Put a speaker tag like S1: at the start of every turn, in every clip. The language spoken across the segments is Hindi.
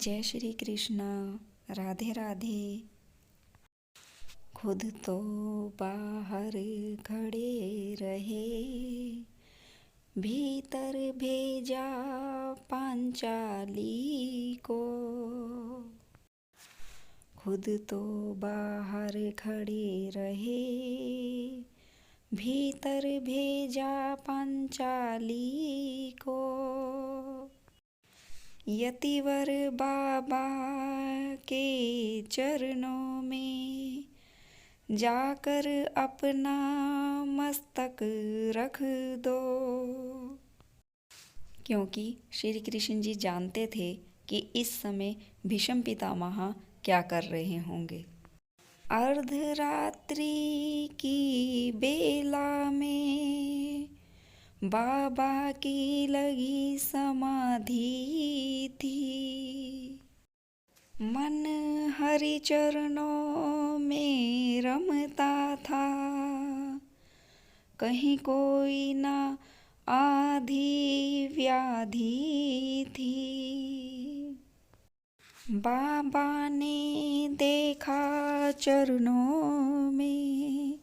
S1: जय श्री कृष्ण। राधे राधे। खुद तो बाहर खड़े रहे, भीतर भेजा पांचाली को। खुद तो बाहर खड़े रहे, भीतर भेजा पांचाली को। यतिवर बाबा के चरणों में जाकर अपना मस्तक रख दो। क्योंकि श्री कृष्ण जी जानते थे कि इस समय भीष्म पितामह क्या कर रहे होंगे। अर्धरात्रि की बेला में बाबा की लगी समाधि थी। मन हरि चरणों में रमता था, कहीं कोई ना आधी व्याधि थी। बाबा ने देखा चरणों में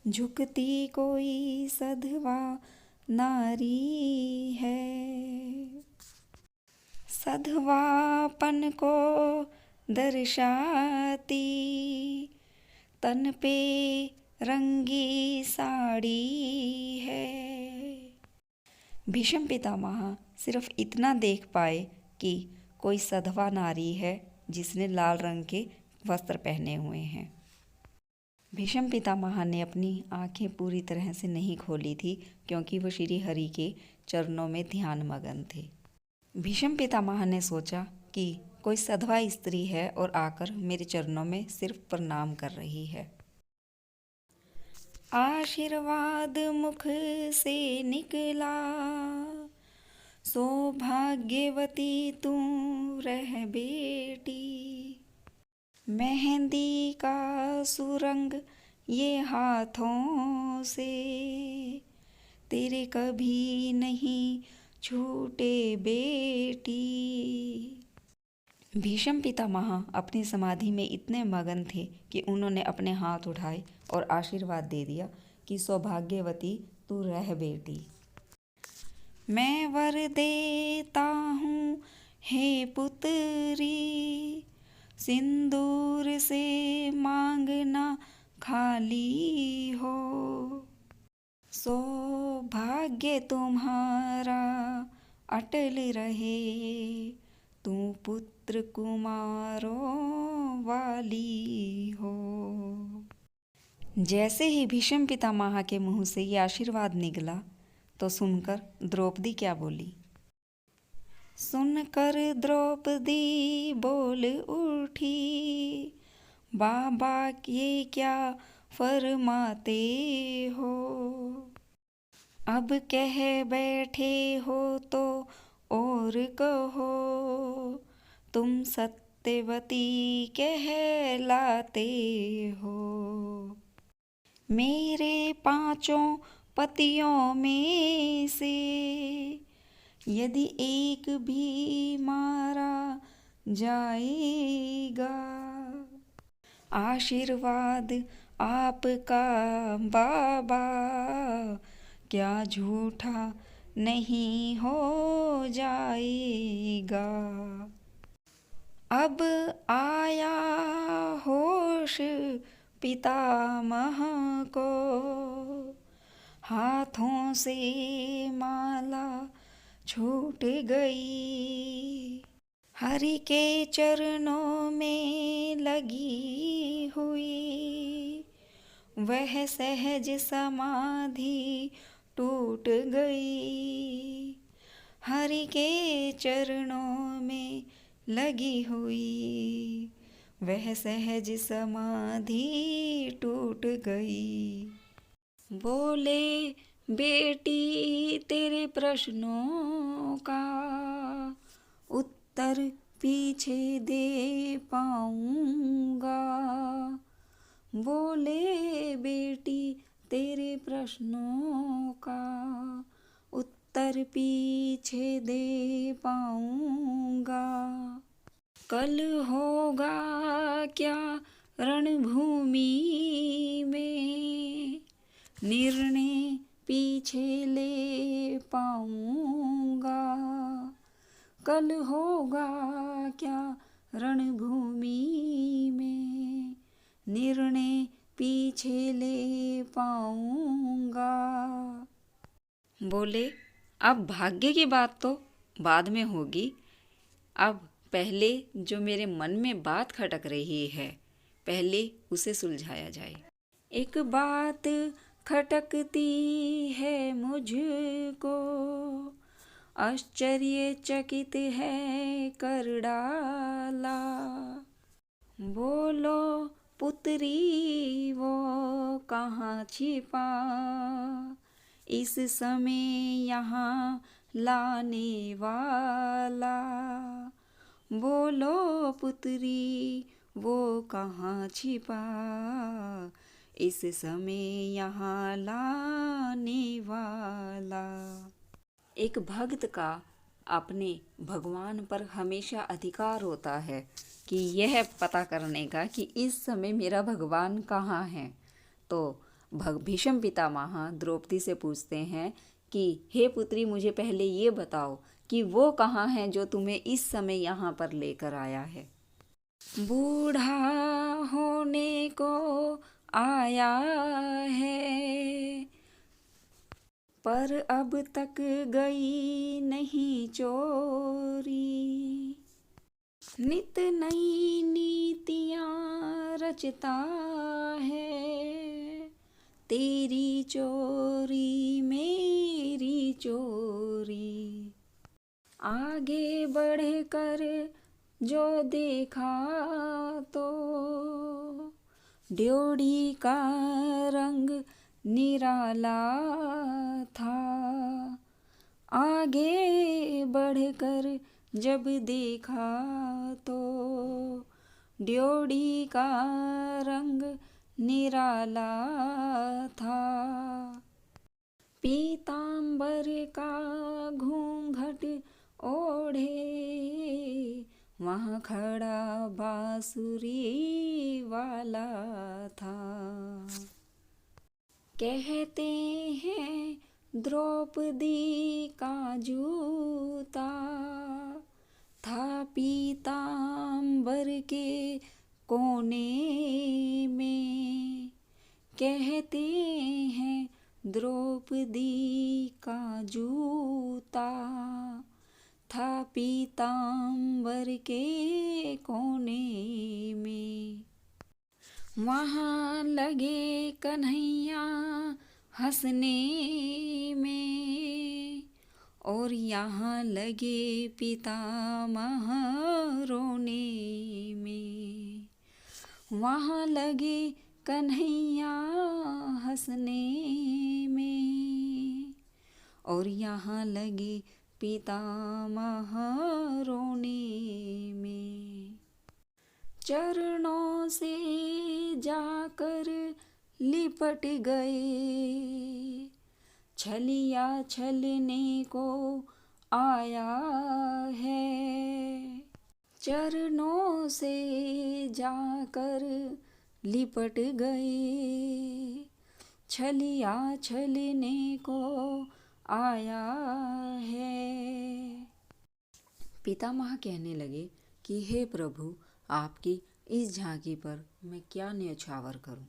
S1: झुकती कोई सधवा नारी है। सधवापन को दर्शाती तन पे रंगी साड़ी है। भीष्म पितामह सिर्फ इतना देख पाए कि कोई सधवा नारी है जिसने लाल रंग के वस्त्र पहने हुए हैं। भीष्म पितामह ने अपनी आंखें पूरी तरह से नहीं खोली थी, क्योंकि वो श्री हरि के चरणों में ध्यान मगन थे। भीष्म पितामह ने सोचा कि कोई सधवा स्त्री है और आकर मेरे चरणों में सिर्फ प्रणाम कर रही है। आशीर्वाद मुख से निकला, सौभाग्यवती तू रह बेटी। मेहंदी का सुरंग ये हाथों से तेरे कभी नहीं छूटे बेटी। भीष्म पितामह अपनी समाधि में इतने मगन थे कि उन्होंने अपने हाथ उठाए और आशीर्वाद दे दिया कि सौभाग्यवती तू रह बेटी। मैं वर देता हूँ हे पुत्री, सिंदूर से मांगना खाली हो। सौभाग्य तुम्हारा अटल रहे, तू पुत्र कुमारों वाली हो। जैसे ही भीष्म पितामह के मुंह से ये आशीर्वाद निकला तो सुनकर द्रौपदी क्या बोली। सुनकर द्रौपदी बोल उठी, बाबा ये क्या फरमाते हो। अब कह बैठे हो तो और कहो, तुम सत्यवती कहलाते हो। मेरे पांचों पतियों में से यदि एक भी मारा जाएगा, आशीर्वाद आपका बाबा क्या झूठा नहीं हो जाएगा। अब आया होश पितामह को, हाथों से माला छूट गई। हरि के चरणों में लगी हुई वह सहज समाधि टूट गई। हरि के चरणों में लगी हुई वह सहज समाधि टूट गई। बोले बेटी तेरे प्रश्नों का उत्तर पीछे दे पाऊंगा। बोले बेटी तेरे प्रश्नों का उत्तर पीछे दे पाऊंगा। कल होगा क्या रणभूमि में, निर्णय पीछे ले पाऊंगा। कल होगा क्या रणभूमि में, निर्णय पीछे ले पाऊंगा। बोले, अब भाग्य की बात तो बाद में होगी, अब पहले जो मेरे मन में बात खटक रही है, पहले उसे सुलझाया जाए। एक बात खटकती है मुझको, आश्चर्यचकित है कर डाला। बोलो पुत्री वो कहाँ छिपा, इस समय यहाँ लाने वाला। बोलो पुत्री वो कहाँ छिपा, इस समय यहाँ लाने वाला। एक भक्त का अपने भगवान पर हमेशा अधिकार होता है कि यह पता करने का कि इस समय मेरा भगवान कहाँ है। तो भीष्म पितामह द्रौपदी से पूछते हैं कि हे पुत्री, मुझे पहले ये बताओ कि वो कहाँ है जो तुम्हें इस समय यहाँ पर लेकर आया है। बूढ़ा होने को आया है, पर अब तक गई नहीं चोरी। नित नई नीतियाँ रचता है, तेरी चोरी मेरी चोरी। आगे बढ़कर जो देखा तो ड्योढ़ी का रंग निराला था। आगे बढ़कर जब देखा तो ड्योढ़ी का रंग निराला था। पीतांबर का घूंघट ओढ़े वहाँ खड़ा बांसुरी वाला था। कहते हैं द्रौपदी का जूता था पीतांबर के कोने में। कहते हैं द्रौपदी का जूता था पीतांबर के कोने में। वहाँ लगे कन्हैया हंसने में, और यहाँ लगे पितामह रोने में। वहाँ लगे कन्हैया हंसने में, और यहाँ लगे पितामह रोने में। चरणों से जाकर लिपट गए, छलिया छलने को आया है। चरणों से जाकर लिपट गए, छलिया छलने को आया है। पितामह कहने लगे कि हे प्रभु, आपकी इस झांकी पर मैं क्या न्यौछावर करूं।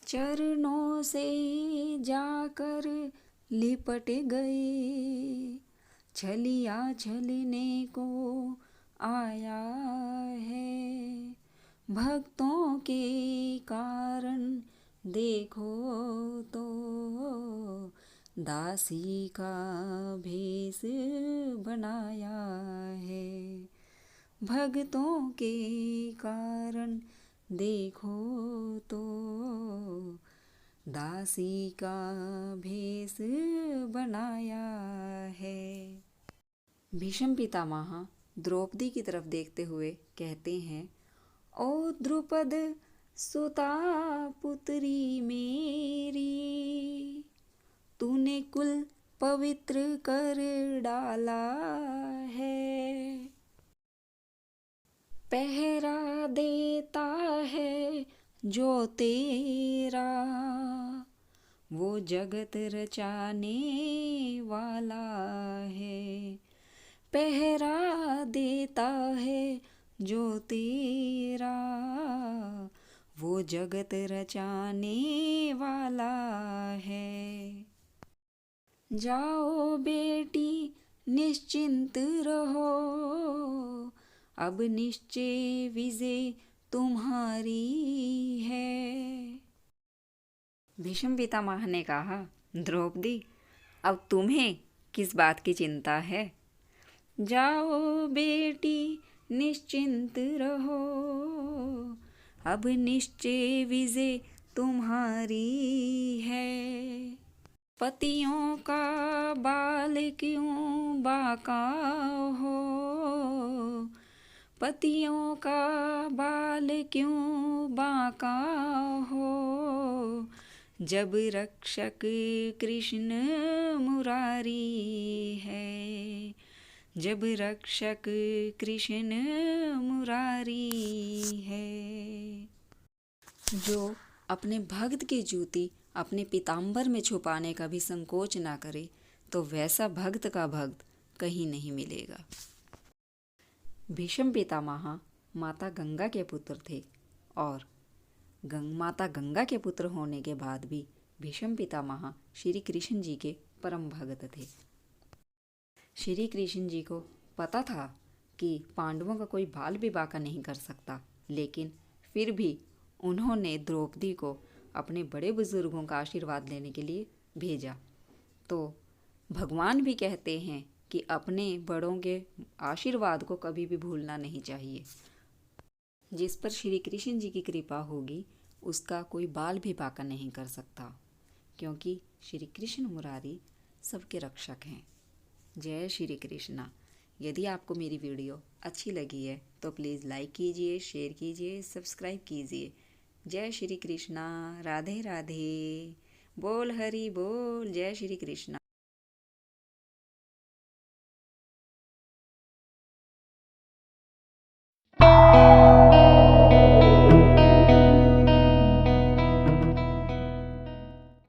S1: चरणों से जाकर लिपट गए, छलिया छलने को आया है। भक्तों के कारण देखो तो दासी का भेष बनाया है। भक्तों के कारण देखो तो दासी का भेष बनाया है। भीष्म पितामह द्रौपदी की तरफ देखते हुए कहते हैं, ओ द्रुपद सुता पुत्री मेरी, तूने कुल पवित्र कर डाला है। पहरा देता है जो तेरा, वो जगत रचाने वाला है। पहरा देता है जो तेरा, वो जगत रचाने वाला है। जाओ बेटी निश्चिंत रहो, अब निश्चय विजय तुम्हारी है। भीष्म पितामह ने कहा, द्रौपदी, अब तुम्हें किस बात की चिंता है? जाओ बेटी निश्चिंत रहो, अब निश्चय विजय तुम्हारी है। पतियों का बाल क्यों बांका हो, पतियों का बाल क्यों बांका हो, जब रक्षक कृष्ण मुरारी है, जब रक्षक कृष्ण मुरारी है। जो अपने भक्त की जूती अपने पीताम्बर में छुपाने का भी संकोच ना करे, तो वैसा भक्त का भक्त कहीं नहीं मिलेगा। भीष्म पितामह माता गंगा के पुत्र थे और माता गंगा के पुत्र होने के बाद भी भीष्म पितामह श्री कृष्ण जी के परम भक्त थे। श्री कृष्ण जी को पता था कि पांडवों का कोई बाल भी बांका नहीं कर सकता, लेकिन फिर भी उन्होंने द्रौपदी को अपने बड़े बुजुर्गों का आशीर्वाद लेने के लिए भेजा। तो भगवान भी कहते हैं कि अपने बड़ों के आशीर्वाद को कभी भी भूलना नहीं चाहिए। जिस पर श्री कृष्ण जी की कृपा होगी उसका कोई बाल भी बांका नहीं कर सकता, क्योंकि श्री कृष्ण मुरारी सबके रक्षक हैं। जय श्री कृष्णा। यदि आपको मेरी वीडियो अच्छी लगी है तो प्लीज़ लाइक कीजिए, शेयर कीजिए, सब्सक्राइब कीजिए। जय श्री कृष्णा। राधे राधे। बोल हरि बोल। जय श्री कृष्णा।